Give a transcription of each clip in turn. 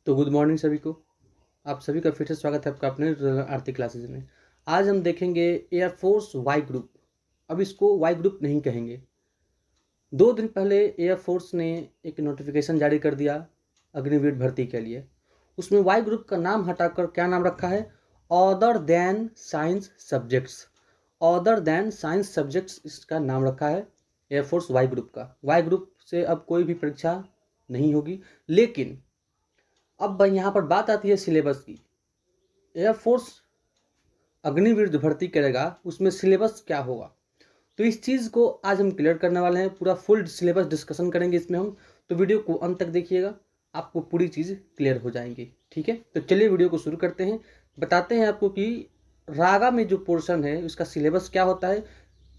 तो good morning सभी को। आप सभी का फिर से स्वागत है आपका अपने आरती क्लासेज में। आज हम देखेंगे एयरफोर्स वाई ग्रुप। अब इसको वाई ग्रुप नहीं कहेंगे। 2 दिन पहले एयरफोर्स ने एक नोटिफिकेशन जारी कर दिया अग्निवीर भर्ती के लिए। उसमें वाई ग्रुप का नाम हटाकर क्या नाम रखा है? Other than science subjects. Other than science subjects इसका नाम रखा है एयरफोर्स वाई ग्रुप का। वाई ग्रुप से अब कोई भी परीक्षा नहीं होगी। लेकिन अब यहाँ पर बात आती है सिलेबस की। एयरफोर्स अग्निवीर जो भर्ती करेगा उसमें सिलेबस क्या होगा, तो इस चीज़ को आज हम क्लियर करने वाले हैं। पूरा फुल सिलेबस डिस्कशन करेंगे इसमें हम। तो वीडियो को अंत तक देखिएगा, आपको पूरी चीज़ क्लियर हो जाएंगी। ठीक है, तो चलिए वीडियो को शुरू करते हैं। बताते हैं आपको कि रागा में जो पोर्शन है उसका सिलेबस क्या होता है,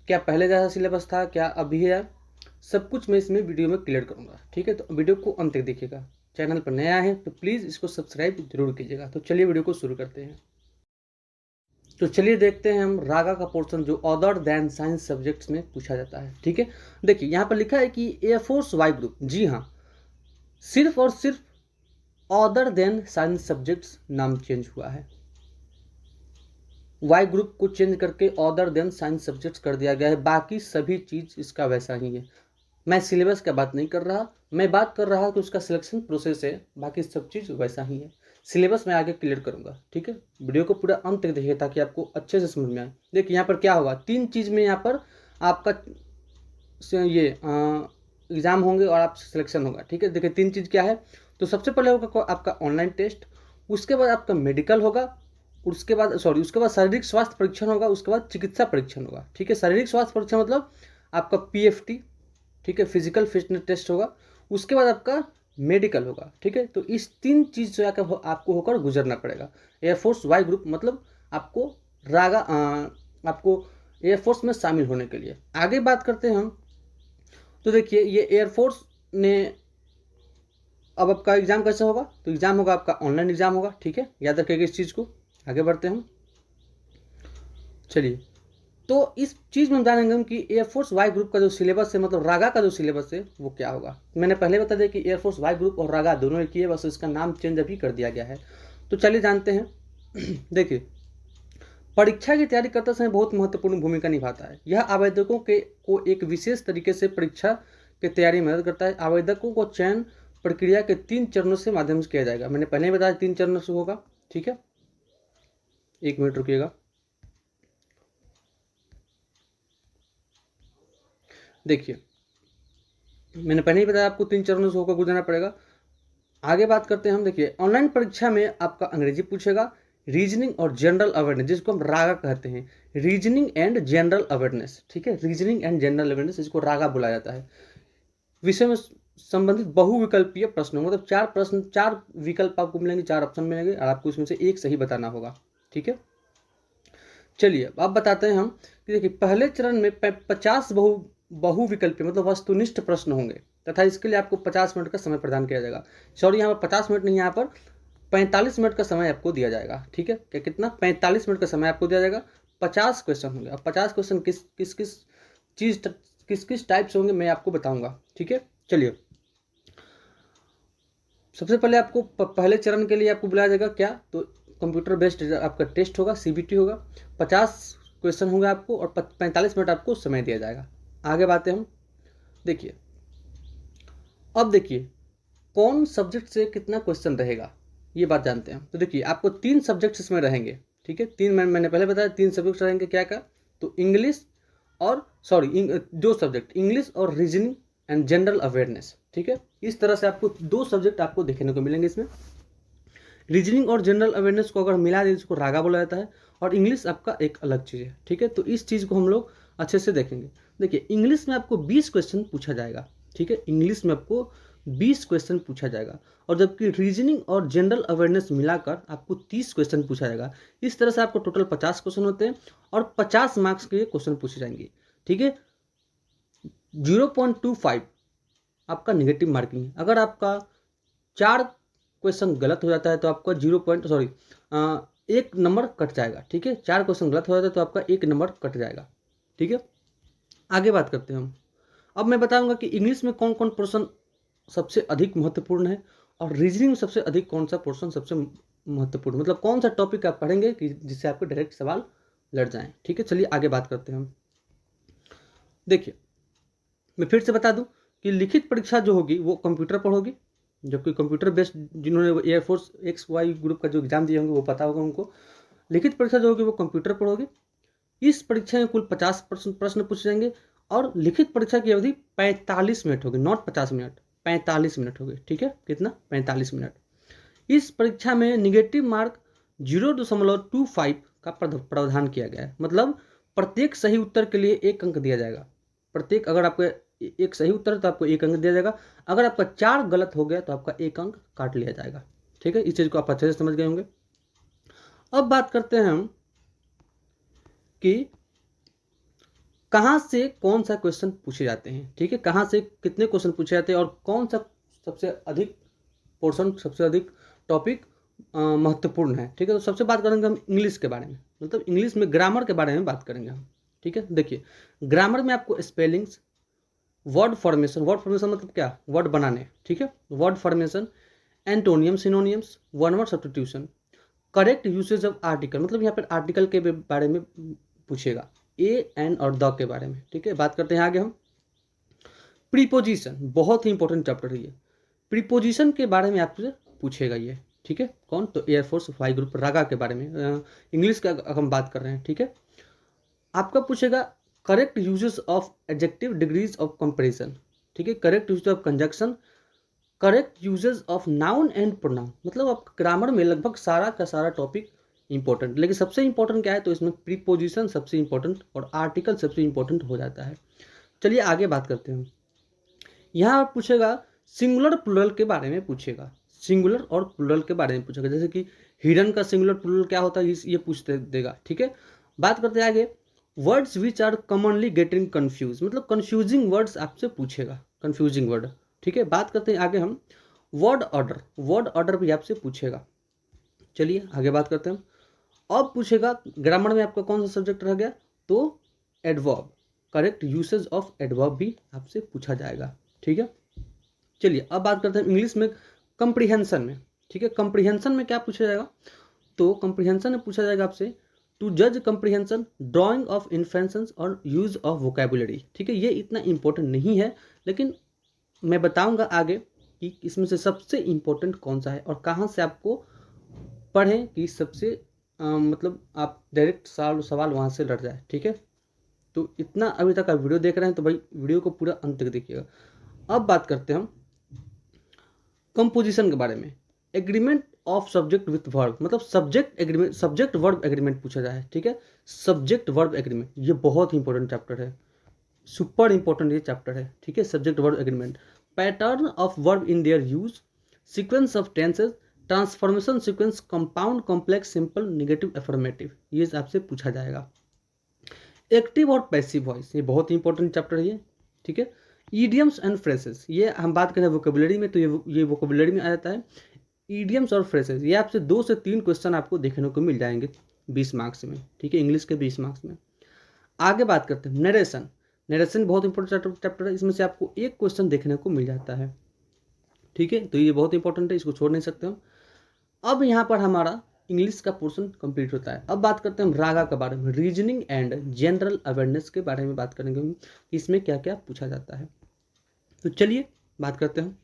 क्या पहले जैसा सिलेबस था, क्या अभी है, सब कुछ मैं इसमें वीडियो में क्लियर करूँगा। ठीक है, तो वीडियो को अंत तक देखिएगा। चैनल पर नया है तो प्लीज़ इसको सब्सक्राइब जरूर कीजिएगा। तो चलिए वीडियो को शुरू करते हैं। तो चलिए देखते हैं हम रागा का पोर्शन जो अदर देन साइंस सब्जेक्ट्स में पूछा जाता है। ठीक है, देखिए यहाँ पर लिखा है कि एयरफोर्स वाई ग्रुप, जी हाँ, सिर्फ और सिर्फ अदर देन साइंस सब्जेक्ट्स नाम चेंज हुआ है। वाई ग्रुप को चेंज करके अदर देन साइंस सब्जेक्ट्स कर दिया गया है। बाकी सभी चीज़ इसका वैसा ही है। मैं सिलेबस का बात नहीं कर रहा, मैं बात कर रहा कि उसका सिलेक्शन प्रोसेस है। बाकी सब चीज़ वैसा ही है। सिलेबस मैं आगे क्लियर करूंगा। ठीक है, वीडियो को पूरा अंत तक देखिए ताकि आपको अच्छे से समझ में आए। देखिए यहाँ पर क्या होगा, 3 चीज़ में यहाँ पर आपका ये एग्ज़ाम होंगे और आप सिलेक्शन होगा। ठीक है, देखिए 3 चीज़ क्या है। तो सबसे पहले होगा आपका ऑनलाइन टेस्ट, उसके बाद आपका मेडिकल होगा, उसके बाद शारीरिक स्वास्थ्य परीक्षण होगा, उसके बाद चिकित्सा परीक्षण होगा। ठीक है, शारीरिक स्वास्थ्य परीक्षण मतलब आपका पीएफटी, ठीक है, फिजिकल फिटनेस टेस्ट होगा, उसके बाद आपका मेडिकल होगा। ठीक है, तो इस 3 चीज़ से आपको होकर गुजरना पड़ेगा। एयरफोर्स वाई ग्रुप मतलब आपको आपको एयरफोर्स में शामिल होने के लिए। आगे बात करते हैं हम। तो देखिए ये एयरफोर्स ने अब आपका एग्जाम कैसे होगा, तो एग्जाम होगा आपका ऑनलाइन एग्जाम होगा। ठीक है, याद रखिएगा इस चीज़ को। आगे बढ़ते हैं हम। चलिए, तो इस चीज़ में हम जानेंगे हम कि एयरफोर्स वाई ग्रुप का जो सिलेबस है, मतलब रागा का जो सिलेबस है वो क्या होगा। मैंने पहले बता दिया कि एयरफोर्स वाई ग्रुप और रागा दोनों एक ही है, बस इसका नाम चेंज अभी कर दिया गया है। तो चलिए जानते हैं। देखिए, परीक्षा की तैयारी करते समय बहुत महत्वपूर्ण भूमिका निभाता है। यह आवेदकों को एक विशेष तरीके से परीक्षा की तैयारी में मदद करता है। आवेदकों को चयन प्रक्रिया के 3 चरणों से माध्यम से किया जाएगा। मैंने पहले ही बताया 3 चरणों से होगा। ठीक है, 1 मिनट रुकिएगा। देखिए, मैंने पहले ही बताया आपको 3 चरणों से होकर गुजरना पड़ेगा। आगे बात करते हैं हम। देखिए, ऑनलाइन परीक्षा में आपका अंग्रेजी पूछेगा, रीजनिंग और जनरल अवेयरनेस, जिसको हम रागा कहते हैं, रीजनिंग एंड जनरल अवेयरनेस। ठीक है, रीजनिंग एंड जनरल अवेयरनेस, इसको रागा बोला जाता है। विषय में संबंधित बहुविकल्पीय प्रश्न, मतलब 4 प्रश्न, 4 विकल्प आपको मिलेंगे, 4 ऑप्शन मिलेंगे और आपको इसमें से एक सही बताना होगा। ठीक है, चलिए अब बताते हैं हम कि देखिए पहले चरण में 50 बहुविकल्पीय मतलब वस्तुनिष्ठ प्रश्न होंगे तथा इसके लिए आपको 50 मिनट का समय प्रदान किया जाएगा। सॉरी, यहाँ पर 50 मिनट नहीं, यहाँ पर 45 मिनट का समय आपको दिया जाएगा। ठीक है, क्या कितना, 45 मिनट का समय आपको दिया जाएगा। 50 क्वेश्चन होंगे। अब 50 क्वेश्चन किस किस टाइप से होंगे मैं आपको बताऊंगा। ठीक है, चलिए सबसे पहले आपको पहले चरण के लिए आपको बुलाया जाएगा क्या, तो कंप्यूटर बेस्ड आपका टेस्ट होगा, सीबीटी होगा। 50 क्वेश्चन होंगे आपको और 45 मिनट आपको समय दिया जाएगा। आगे बातें हम देखिए। अब देखिए कौन सब्जेक्ट से कितना क्वेश्चन रहेगा, ये बात जानते हैं। तो देखिए आपको 3 सब्जेक्ट इसमें रहेंगे। ठीक है, 3 मैंने पहले बताया 3 सब्जेक्ट रहेंगे। क्या क्या, तो इंग्लिश और दो सब्जेक्ट, इंग्लिश और रीजनिंग एंड जनरल अवेयरनेस। ठीक है, इस तरह से आपको 2 सब्जेक्ट आपको देखने को मिलेंगे इसमें। रीजनिंग और जनरल अवेयरनेस को अगर मिला दें इसको रागा बोला जाता है और इंग्लिश आपका एक अलग चीज़ है। ठीक है, तो इस चीज़ को हम लोग अच्छे से देखेंगे। देखिए इंग्लिश में आपको 20 क्वेश्चन पूछा जाएगा। ठीक है, इंग्लिश में आपको 20 क्वेश्चन पूछा जाएगा और जबकि रीजनिंग और जनरल अवेयरनेस मिलाकर आपको 30 क्वेश्चन पूछा जाएगा। इस तरह से आपको टोटल 50 क्वेश्चन होते हैं और 50 मार्क्स के क्वेश्चन पूछे जाएंगे। ठीक है, 0.25 आपका नेगेटिव मार्किंग है। अगर आपका 4 क्वेश्चन गलत हो जाता है तो आपका 1 नंबर कट जाएगा। ठीक है, 4 क्वेश्चन गलत हो जाता है तो आपका 1 नंबर कट जाएगा। ठीक है, आगे बात करते हैं हम। अब मैं बताऊंगा कि इंग्लिश में कौन कौन पोर्शन सबसे अधिक महत्वपूर्ण है और रीजनिंग में सबसे अधिक कौन सा पोर्शन सबसे महत्वपूर्ण, मतलब कौन सा टॉपिक आप पढ़ेंगे कि जिससे आपके डायरेक्ट सवाल लड़ जाएं। ठीक है, चलिए आगे बात करते हैं हम। देखिए, मैं फिर से बता दूं कि लिखित परीक्षा जो होगी वो कंप्यूटर पर होगी, जबकि कंप्यूटर बेस्ड जिन्होंने एयरफोर्स XY ग्रुप का जो एग्जाम दिए होंगे वो पता होगा उनको। लिखित परीक्षा जो होगी वो कंप्यूटर पर होगी। इस परीक्षा में कुल 50% प्रश्न पूछे जाएंगे और लिखित परीक्षा की अवधि 45 मिनट होगी, नॉट 50 मिनट, 45 मिनट होगी। ठीक है, कितना? 45 मिनट। इस परीक्षा में निगेटिव मार्क 0.25 का प्रावधान किया गया है, मतलब प्रत्येक सही उत्तर के लिए 1 अंक दिया जाएगा। प्रत्येक, अगर आपका एक सही उत्तर है तो आपको 1 अंक दिया जाएगा, अगर आपका 4 गलत हो गया तो आपका 1 अंक काट लिया जाएगा। ठीक है, इस चीज़ को आप अच्छे से समझ गए होंगे। अब बात करते हैं हम कि कहाँ से कौन सा क्वेश्चन पूछे जाते हैं। ठीक है, कहाँ से कितने क्वेश्चन पूछे जाते हैं और कौन सा सबसे अधिक पोर्शन, सबसे अधिक टॉपिक महत्वपूर्ण है। ठीक है, तो सबसे बात करेंगे हम इंग्लिश के बारे में, मतलब इंग्लिश में ग्रामर के बारे में बात करेंगे हम। ठीक है, देखिए ग्रामर में आपको स्पेलिंग्स, वर्ड फॉर्मेशन मतलब क्या? वर्ड बनाने। ठीक है, word formation, antonym, synonyms, one word substitution, correct usage of article, मतलब यहाँ पर आर्टिकल के बारे में पूछेगा, ए, एन और द के बारे में। ठीक है, बात करते हैं आगे हम। प्रीपोजिशन बहुत ही इंपॉर्टेंट चैप्टर है ये। प्रीपोजिशन के बारे में आपसे पूछेगा ये। ठीक है, कौन? तो एयरफोर्स वाई ग्रुप रागा के बारे में, इंग्लिश का हम बात कर रहे हैं। ठीक है, आपका पूछेगा correct uses of adjective, degrees of comparison. ठीक है, correct use of conjunction, correct uses of noun and pronoun, मतलब आप ग्रामर में लगभग सारा का सारा टॉपिक इंपॉर्टेंट, लेकिन सबसे इंपॉर्टेंट क्या है? तो इसमें प्रीपोजिशन सबसे इंपॉर्टेंट और आर्टिकल सबसे इंपॉर्टेंट हो जाता है। चलिए आगे बात करते हैं। यहाँ पूछेगा सिंगुलर प्लूरल के बारे में पूछेगा, सिंगुलर और प्लूरल के बारे में पूछेगा, जैसे कि हिडन का सिंगुलर प्लूरल क्या होता है ये पूछ देगा। ठीक है, बात करते हैं आगे। Words which are commonly getting confuse, मतलब कंफ्यूजिंग वर्ड्स आपसे पूछेगा, कंफ्यूजिंग वर्ड। ठीक है, बात करते हैं आगे हम। वर्ड ऑर्डर, वर्ड ऑर्डर भी आपसे पूछेगा। चलिए आगे बात करते हैं। अब पूछेगा ग्रामर में आपका कौन सा सब्जेक्ट रह गया? तो adverb, correct usage of adverb भी आपसे पूछा जाएगा। ठीक है, चलिए अब बात करते हैं इंग्लिश में कंप्रीहेंशन में। ठीक है, कंप्रीहेंशन में क्या पूछा जाएगा? तो कंप्रीहेंशन में पूछा जाएगा आपसे टू जज कंप्रीहेंशन, ड्राइंग ऑफ इन्फ्रेंशंस और यूज ऑफ वोकेबुलरी। ठीक है, ये इतना इंपॉर्टेंट नहीं है, लेकिन मैं बताऊंगा आगे कि इसमें से सबसे इंपॉर्टेंट कौन सा है और कहाँ से आपको पढ़ें कि सबसे मतलब आप डायरेक्ट सवाल वहाँ से लड़ जाए। ठीक है, तो इतना अभी तक आप वीडियो देख रहे हैं तो भाई वीडियो को पूरा अंत तक देखिएगा। अब बात करते हैं हम कंपोजिशन के बारे में। Agreement of subject with verb, मतलब subject agreement, subject verb agreement पूछा जाए। ठीक है, सब्जेक्ट वर्ब एग्रीमेंट ये बहुत इंपॉर्टेंट चैप्टर है, सुपर इंपॉर्टेंट ये चैप्टर है। ठीक है, subject verb agreement, pattern of verb in their use, sequence of tenses, transformation sequence, compound, complex, simple, negative, affirmative, ये आपसे पूछा जाएगा। एक्टिव और पैसिव वॉइस ये बहुत ही इंपॉर्टेंट चैप्टर है ये। ठीक है, ईडियम्स एंड फ्रेसेस, ये हम बात करें वोकेबुलरी में तो ये वोकेबुलरी में आ जाता है। ईडियम्स और फ्रेसेस ये आपसे 2 से 3 क्वेश्चन आपको देखने को मिल जाएंगे 20 मार्क्स में। ठीक है, इंग्लिश के 20 मार्क्स में। आगे बात करते हैं नरेशन। नरेशन बहुत इंपॉर्टेंट चैप्टर है, इसमें से आपको 1 क्वेश्चन देखने को मिल जाता है। ठीक है, तो ये बहुत इंपॉर्टेंट है, इसको छोड़ नहीं सकते हम। अब यहाँ पर हमारा इंग्लिश का पोर्शन कंप्लीट होता है। अब बात करते हैं हम रागा के बारे में, रीजनिंग एंड जनरल अवेयरनेस के बारे में बात करेंगे हम, इसमें क्या क्या पूछा जाता है। तो चलिए बात करते हैं।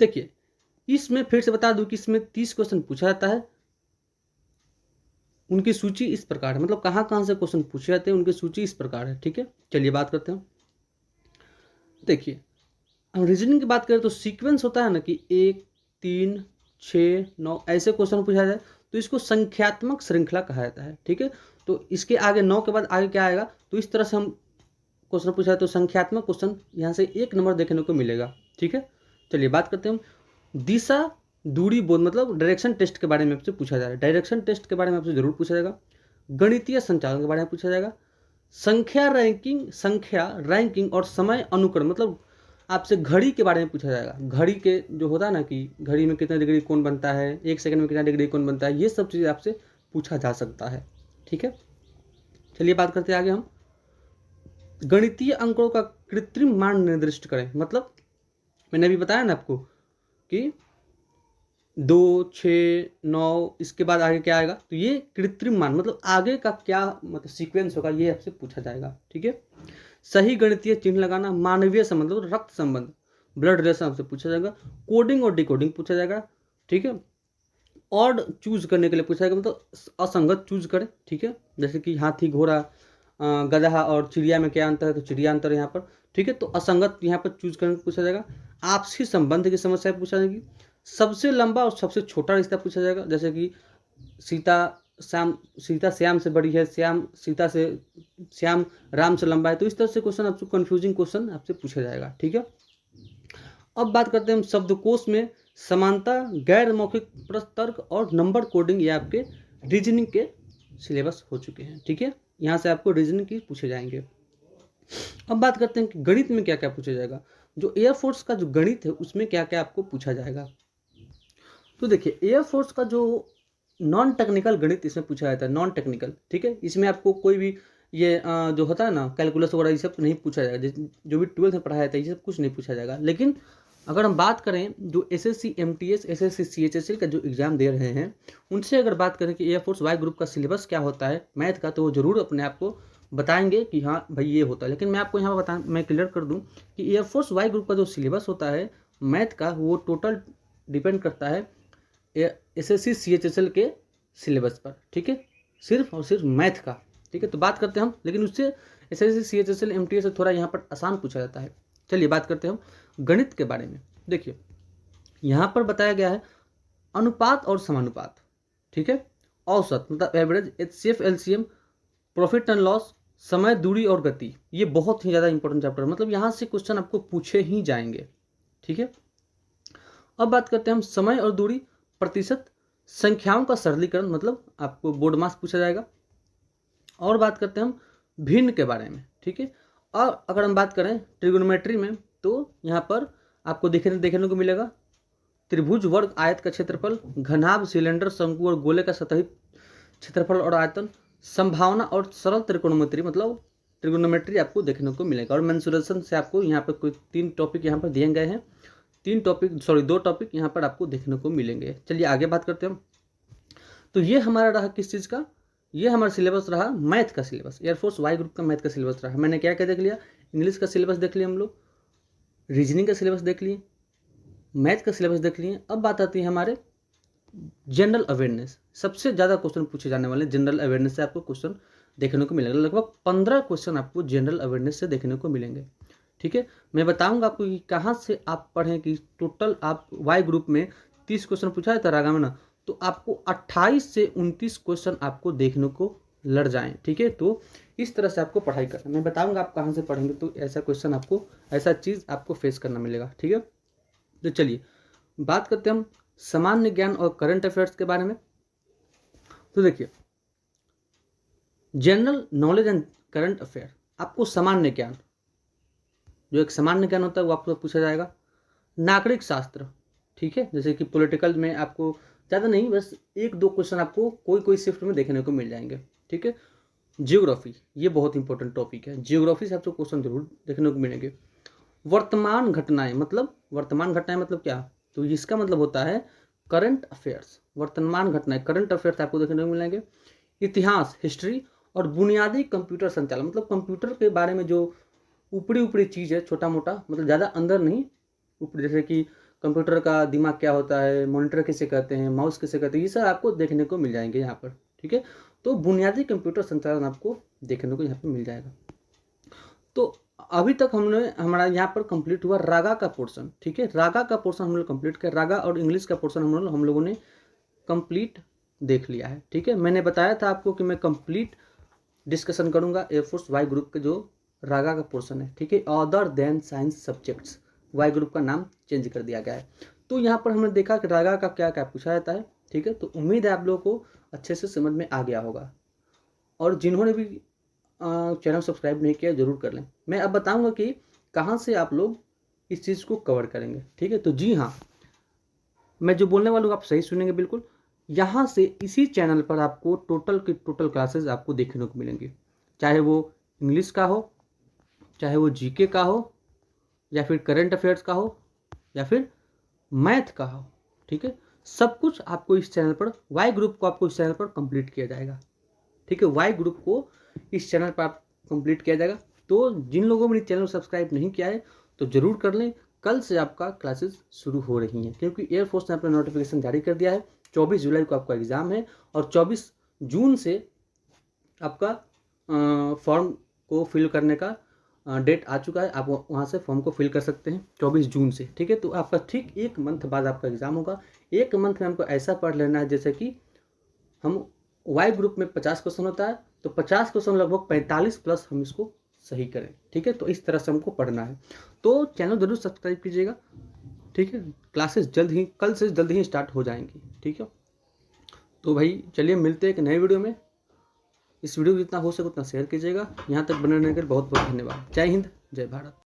देखिए इसमें फिर से बता दूं कि इसमें 30 क्वेश्चन पूछा जाता है। उनकी सूची इस प्रकार है, मतलब कहाँ कहाँ से क्वेश्चन पूछे जाते हैं उनकी सूची इस प्रकार है। ठीक है, चलिए बात करते हैं। देखिए हम रीजनिंग की बात करें तो सीक्वेंस होता है ना कि 1, 3, 6, 9 ऐसे क्वेश्चन पूछा जाए तो इसको संख्यात्मक श्रृंखला कहा जाता है। ठीक है, तो इसके आगे 9 के बाद आगे क्या आएगा? तो इस तरह से हम क्वेश्चन पूछा है तो संख्यात्मक क्वेश्चन यहाँ से 1 नंबर देखने को मिलेगा। ठीक है, चलिए बात करते हैं हम दिशा दूरी बोध, मतलब डायरेक्शन टेस्ट के बारे में आपसे पूछा जाएगा। डायरेक्शन टेस्ट के बारे में आपसे जरूर पूछा जाएगा। गणितीय संचालन के बारे में पूछा जाएगा। संख्या रैंकिंग और समय अनुक्रम, मतलब आपसे घड़ी के बारे में पूछा जाएगा। घड़ी के जो होता है ना कि घड़ी में कितना डिग्री कौन बनता है, 1 सेकंड में कितना डिग्री कौन बनता है, ये सब चीज़ आपसे पूछा जा सकता है। ठीक है, चलिए बात करते हैं आगे हम। गणितीय अंकों का कृत्रिम मान निर्दिष्ट करें, मतलब मैंने अभी बताया ना आपको कि 2, 6, 9 इसके बाद आगे क्या आएगा, तो ये कृत्रिम मान मतलब आगे का क्या मतलब सीक्वेंस होगा ये आपसे पूछा जाएगा। ठीक है, सही गणितीय चिन्ह लगाना, मानवीय संबंध मतलब रक्त संबंध, ब्लड रिलेशन आपसे पूछा जाएगा, कोडिंग और डिकोडिंग पूछा जाएगा। ठीक है, ऑड चूज करने के लिए पूछा जाएगा मतलब असंगत चूज करें। ठीक है, जैसे कि हाथी, घोड़ा, गधा और चिड़िया में क्या अंतर है, तो चिड़िया अंतर है यहाँ पर। ठीक है, तो असंगत यहाँ पर चूज करने को पूछा जाएगा। आपसी संबंध की समस्या पूछा जाएगी। सबसे लंबा और सबसे छोटा रिश्ता पूछा जाएगा, जैसे कि सीता श्याम से बड़ी है, श्याम राम से लंबा है। तो इस तरह से क्वेश्चन आपसे कन्फ्यूजिंग क्वेश्चन आपसे पूछा जाएगा। ठीक है, अब बात करते हैं हम शब्दकोश में समानता, गैर मौखिक प्रश्न, तर्क और नंबर कोडिंग, ये आपके रीजनिंग के सिलेबस हो चुके हैं। ठीक है, यहाँ से आपको रीजनिंग की पूछे जाएंगे। अब बात करते हैं कि गणित में क्या क्या पूछा जाएगा। जो एयरफोर्स का जो गणित है उसमें क्या क्या आपको पूछा जाएगा। तो देखिए, एयरफोर्स का जो नॉन टेक्निकल गणित इसमें पूछा जाता है, नॉन टेक्निकल। ठीक है, इसमें आपको कोई भी ये जो होता है ना कैलकुलस वगैरह, ये सब नहीं पूछा जाएगा। जो भी 12th में पढ़ाया जाता है ये सब कुछ नहीं पूछा जाएगा। लेकिन अगर हम बात करें जो SSC MTS SSC CHSL का जो एग्जाम दे रहे हैं उनसे अगर बात करें कि एयरफोर्स वाई ग्रुप का सिलेबस क्या होता है मैथ का, तो वो जरूर अपने आप को बताएंगे कि हाँ भाई ये होता है। लेकिन मैं आपको यहाँ बता मैं क्लियर कर दूँ कि एयरफोर्स वाई ग्रुप का जो सिलेबस होता है मैथ का, वो टोटल डिपेंड करता है SSC CHSL के सिलेबस पर। ठीक है, सिर्फ और सिर्फ मैथ का। ठीक है, तो बात करते हैं हम, लेकिन उससे SSC CHSL MTS से थोड़ा यहाँ पर आसान पूछा जाता है। चलिए बात करते हैं हम गणित के बारे में। देखिए, यहाँ पर बताया गया है अनुपात और समानुपात। ठीक है, औसत मतलब average, HCF LCM, profit and loss, समय, दूरी और गति, ये बहुत ही ज़्यादा इंपॉर्टेंट चैप्टर है, मतलब यहाँ से क्वेश्चन आपको पूछे ही जाएंगे। ठीक है, अब बात करते हैं हम समय और दूरी, प्रतिशत, संख्याओं का सरलीकरण मतलब आपको बोर्ड मास पूछा जाएगा। और बात करते हैं हम भिन्न के बारे में। ठीक है, और अगर हम बात करें ट्रिगोनोमेट्री में तो यहाँ पर आपको देखने को मिलेगा त्रिभुज, वर्ग, आयत का क्षेत्रफल, घनाभ, सिलेंडर, शंकु और गोले का सतही क्षेत्रफल और आयतन, संभावना और सरल त्रिकोणमिति मतलब ट्रिगोनोमेट्री आपको देखने को मिलेगा। और मेंसुरेशन से आपको यहाँ पर कोई 3 टॉपिक यहाँ पर दिए गए हैं, 2 टॉपिक यहाँ पर आपको देखने को मिलेंगे। चलिए आगे बात करते हैं हम। तो ये हमारा रहा किस चीज़ का, ये हमारा सिलेबस रहा मैथ का सिलेबस, एयरफोर्स वाई ग्रुप का मैथ का सिलेबस रहा। मैंने क्या क्या देख लिया, इंग्लिश का सिलेबस देख लिया हम लोग, रीजनिंग का सिलेबस देख लिए, मैथ का सिलेबस देख लिए। अब बात आती है हमारे जनरल अवेयरनेस, सबसे ज़्यादा क्वेश्चन पूछे जाने वाले जनरल अवेयरनेस से आपको क्वेश्चन देखने को मिलेगा। लगभग 15 क्वेश्चन आपको जनरल अवेयरनेस से देखने को मिलेंगे। ठीक है, मैं बताऊंगा आपको कि कहाँ से आप पढ़ें कि टोटल आप वाई ग्रुप में 30 क्वेश्चन पूछा जाता है रागा में ना, तो आपको 28 से 29 क्वेश्चन आपको देखने को लड़ जाएं। ठीक है, तो इस तरह से आपको पढ़ाई करना, मैं बताऊंगा आप कहाँ से पढ़ेंगे तो ऐसा क्वेश्चन आपको, ऐसा चीज़ आपको फेस करना मिलेगा। ठीक है, तो चलिए बात करते हैं हम सामान्य ज्ञान और करंट अफेयर्स के बारे में। तो देखिए, general knowledge and current affair, आपको सामान्य ज्ञान, जो एक सामान्य ज्ञान होता है वो आपको पूछा जाएगा। नागरिक शास्त्र, ठीक है, जैसे कि पॉलिटिकल में आपको ज़्यादा नहीं, बस 1-2 क्वेश्चन आपको कोई शिफ्ट में देखने को मिल जाएंगे। ठीक है, जियोग्राफी, ये बहुत इंपॉर्टेंट टॉपिक है, जियोग्राफी से आपको क्वेश्चन जरूर देखने को मिलेंगे। वर्तमान घटनाएं मतलब क्या, तो इसका मतलब होता है करंट अफेयर्स, वर्तमान घटनाएं करंट अफेयर्स आपको देखने को मिलेंगे। इतिहास, हिस्ट्री और बुनियादी कंप्यूटर संचालन मतलब कंप्यूटर के बारे में जो ऊपरी चीज़ है, छोटा मोटा मतलब ज़्यादा अंदर नहीं, ऊपरी, जैसे कि कंप्यूटर का दिमाग क्या होता है, मॉनिटर किसे कहते हैं, माउस किसे कहते हैं, ये सब आपको देखने को मिल जाएंगे यहाँ पर। ठीक है, तो बुनियादी कंप्यूटर संचालन आपको देखने को यहाँ पर मिल जाएगा। तो अभी तक हमारा यहाँ पर कंप्लीट हुआ रागा का पोर्शन। ठीक है, रागा का पोर्शन हम लोग कंप्लीट कर, रागा और इंग्लिश का पोर्शन हम लोगों ने कंप्लीट देख लिया है। ठीक है, मैंने बताया था आपको कि मैं कंप्लीट डिस्कशन करूंगा एयरफोर्स वाई ग्रुप के जो रागा का पोर्शन है। ठीक है, other than science subjects, Y group का नाम चेंज कर दिया गया है। तो यहाँ पर हमने देखा कि रागा का क्या क्या पूछा जाता है। ठीक है, तो उम्मीद है आप लोगों को अच्छे से समझ में आ गया होगा, और जिन्होंने भी चैनल सब्सक्राइब नहीं किया जरूर कर लें। मैं अब बताऊंगा कि कहाँ से आप लोग इस चीज़ को कवर करेंगे। ठीक है, तो जी हाँ, मैं जो बोलने वाला हूँ आप सही सुनेंगे बिल्कुल। यहाँ से इसी चैनल पर आपको टोटल की टोटल क्लासेस आपको देखने को मिलेंगी, चाहे वो इंग्लिश का हो, चाहे वो जीके का हो, या फिर करंट अफेयर्स का हो, या फिर मैथ का हो, ठीक है, सब कुछ आपको इस चैनल पर, वाई ग्रुप को आपको इस चैनल पर कंप्लीट किया जाएगा, ठीक है। वाई ग्रुप को इस चैनल पर आप कंप्लीट किया जाएगा। तो जिन लोगों ने चैनल को सब्सक्राइब नहीं किया है तो ज़रूर कर लें। कल से आपका क्लासेस शुरू हो रही हैं, क्योंकि एयरफोर्स ने अपना नोटिफिकेशन जारी कर दिया है। 24 जुलाई को आपका एग्ज़ाम है और 24 जून से आपका फॉर्म को फिल करने का डेट आ चुका है। आप वहाँ से फॉर्म को फिल कर सकते हैं 24 जून से, ठीक है। तो आपका ठीक 1 मंथ बाद आपका एग्ज़ाम होगा। 1 मंथ में हमको ऐसा पढ़ लेना है जैसे कि हम वाई ग्रुप में 50 क्वेश्चन होता है तो 50 क्वेश्चन लगभग 45 प्लस हम इसको सही करें, ठीक है। तो इस तरह से हमको पढ़ना है। तो चैनल जरूर सब्सक्राइब कीजिएगा, ठीक है। क्लासेस जल्द ही, कल से जल्द ही स्टार्ट हो जाएंगी, ठीक है। तो भाई चलिए मिलते हैं एक नए वीडियो में। इस वीडियो को जितना हो सके उतना शेयर कीजिएगा। यहाँ तक बने रहने के लिए बहुत बहुत धन्यवाद। जय हिंद, जय भारत।